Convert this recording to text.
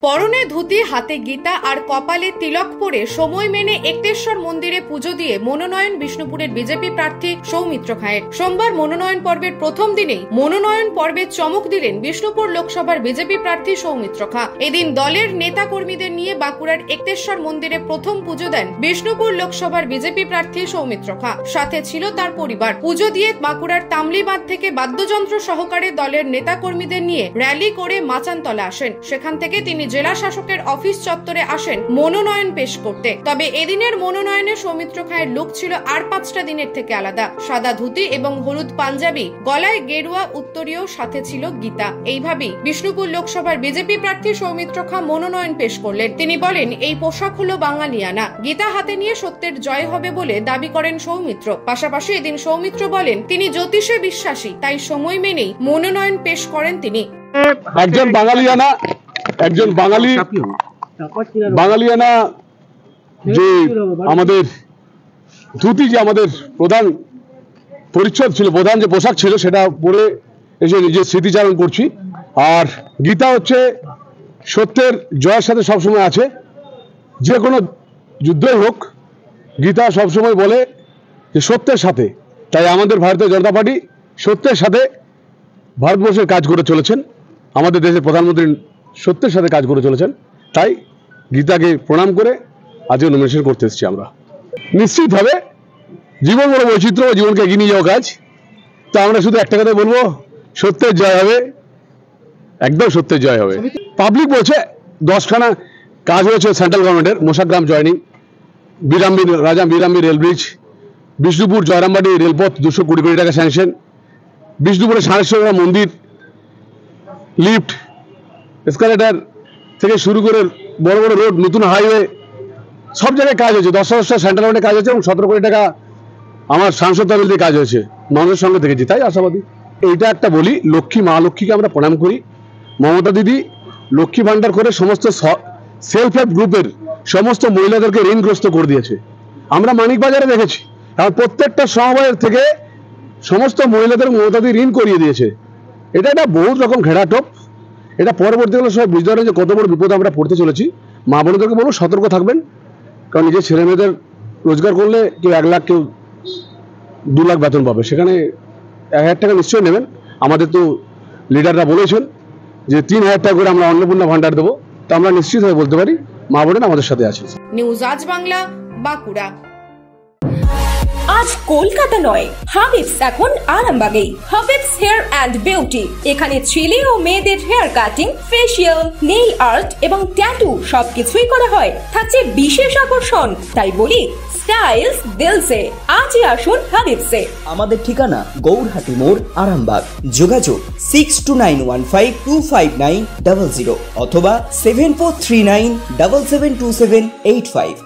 পরনে ধুতি, হাতে গীতা আর কপালে তিলক পরে সময় মেনে একটেশ্বর মন্দিরে পুজো দিয়ে মনোনয়ন বিষ্ণুপুরের বিজেপি প্রার্থী সৌমিত্র খাঁয়ের। সোমবার মনোনয়ন পর্বের প্রথম দিনেই মনোনয়ন পর্বের চমক দিলেন বিষ্ণুপুর লোকসভার বিজেপি প্রার্থী সৌমিত্র খাঁ। এদিন দলের নেতা কর্মীদের নিয়ে বাঁকুড়ার একটেশ্বর মন্দিরে প্রথম পুজো দেন বিষ্ণুপুর লোকসভার বিজেপি প্রার্থী সৌমিত্র খাঁ। সাথে ছিল তার পরিবার। পুজো দিয়ে বাঁকুড়ার তামলিবাঁধ থেকে বাদ্যযন্ত্র সহকারে দলের নেতা কর্মীদের নিয়ে র্যালি করে মাচানতলা আসেন। সেখান থেকে তিনি জেলা শাসকের অফিস চত্বরে আসেন মনোনয়ন পেশ করতে। তবে এদিনের মনোনয়নে সৌমিত্র খাঁয়ের লুক ছিল আর 5টা দিনের থেকে আলাদা। সাদা ধুতি এবং হলুদ পাঞ্জাবি, গলায় গেরুয়া উত্তরীয়, সাথে ছিল গীতা। এইভাবেই বিষ্ণুপুর লোকসভার বিজেপি প্রার্থী সৌমিত্র খাঁ মনোনয়ন পেশ করলেন। তিনি বলেন, এই পোশাক হলো বাঙালিয়ানা। গীতা হাতে নিয়ে সত্যের জয় হবে বলে দাবি করেন সৌমিত্র। পাশাপাশি এদিন সৌমিত্র বলেন, তিনি জ্যোতিষে বিশ্বাসী, তাই সময় মেনেই মনোনয়ন পেশ করেন তিনি। একজন বাঙালিয়ানা, একজন বাঙালিয়ানা যে আমাদের ধুতি, যে আমাদের প্রধান পরিচ্ছদ ছিল, প্রধান যে পোশাক ছিল, সেটা পরে এসে নিজের স্মৃতিচারণ করছি। আর গীতা হচ্ছে সত্যের জয়ের সাথে সবসময় আছে। যে কোনো যুদ্ধই হোক, গীতা সবসময় বলে যে সত্যের সাথে। তাই আমাদের ভারতীয় জনতা পার্টি সত্যের সাথে ভারতবর্ষের কাজ করে চলেছেন। আমাদের দেশের প্রধানমন্ত্রী সত্যের সাথে কাজ করে চলেছেন। তাই গীতাকে প্রণাম করে আজকে নমিনেশন করতে এসেছি আমরা। নিশ্চিতভাবে জীবন বড় বৈচিত্র্য, জীবনকে এগিয়ে নিয়ে যাওয়া কাজ। তো আমরা শুধু একটা কথা বলবো, সত্যের জয় হবে, একদম সত্যের জয় হবে। পাবলিক বলছে 10খানা কাজ হয়েছে সেন্ট্রাল গভর্নমেন্টের। মোশাগ্রাম জয়নিং, রাজা বিরামবীর রেল ব্রিজ, বিষ্ণুপুর জয়রামবাটি রেলপথ 220 কোটি টাকা স্যাংশন, বিষ্ণুপুরে সারেশ্বর মন্দির, লিফট, এসকালেটার থেকে শুরু করে বড় বড় রোড, নতুন হাইওয়ে, সব জায়গায় কাজ হয়েছে। 10টা সেন্ট্রাল গভর্নমেন্টে কাজ হয়েছে এবং 17 কোটি টাকা আমার সাংসদ তহবিল দিয়ে কাজ হয়েছে। মানুষের সঙ্গে থেকেছি, তাই আশাবাদী। এইটা একটা বলি, লক্ষ্মী মা লক্ষ্মীকে আমরা প্রণাম করি। মমতা দিদি লক্ষ্মী ভান্ডার করে সমস্ত সেলফ হেল্প গ্রুপের সমস্ত মহিলাদেরকে ঋণগ্রস্ত করে দিয়েছে। আমরা মানিকবাজারে দেখেছি, আর প্রত্যেকটা সমবায়ের থেকে সমস্ত মহিলাদের মমতা দিদি ঋণ করিয়ে দিয়েছে। এটা একটা বহুত রকম ঘেরাটোপ। এটা পরবর্তীকালে সবাই বুঝতে পারে যে কত বড় বিপদ আমরা পড়তে চলেছি। মা বোনদেরকে বলবো সতর্ক থাকবেন, কারণ নিজের ছেলে মেয়েদের রোজগার করলে কেউ 1 লাখ, কেউ 2 লাখ বেতন পাবে, সেখানে 1000 টাকা নিশ্চয়ই নেবেন। আমাদের তো লিডাররা বলেছেন যে 3000 টাকা করে আমরা অন্নপূর্ণা ভান্ডার দেবো। তো আমরা নিশ্চিতভাবে বলতে পারি মা বোনেরা আমাদের সাথে আছে। নিউজ আজ বাংলা, বাঁকুড়া। আজ কলকাতা নয়, হাবিবস এখন আরামবাগেই। হাবিবস হেয়ার অ্যান্ড বিউটি, এখানে ছেলে ও মেয়েদের hair cutting, facial, nail art এবং ট্যাটু সবকিছুই করা হয়। থাকছে বিশেষ আকর্ষণ, তাই বলি স্টাইলস দিলসে। আজই আসুন হাবিবসে। আমাদের ঠিকানা গৌরহাটি মোড়, আরামবাগ। যোগাযোগ 6291525900 অথবা 7439772785।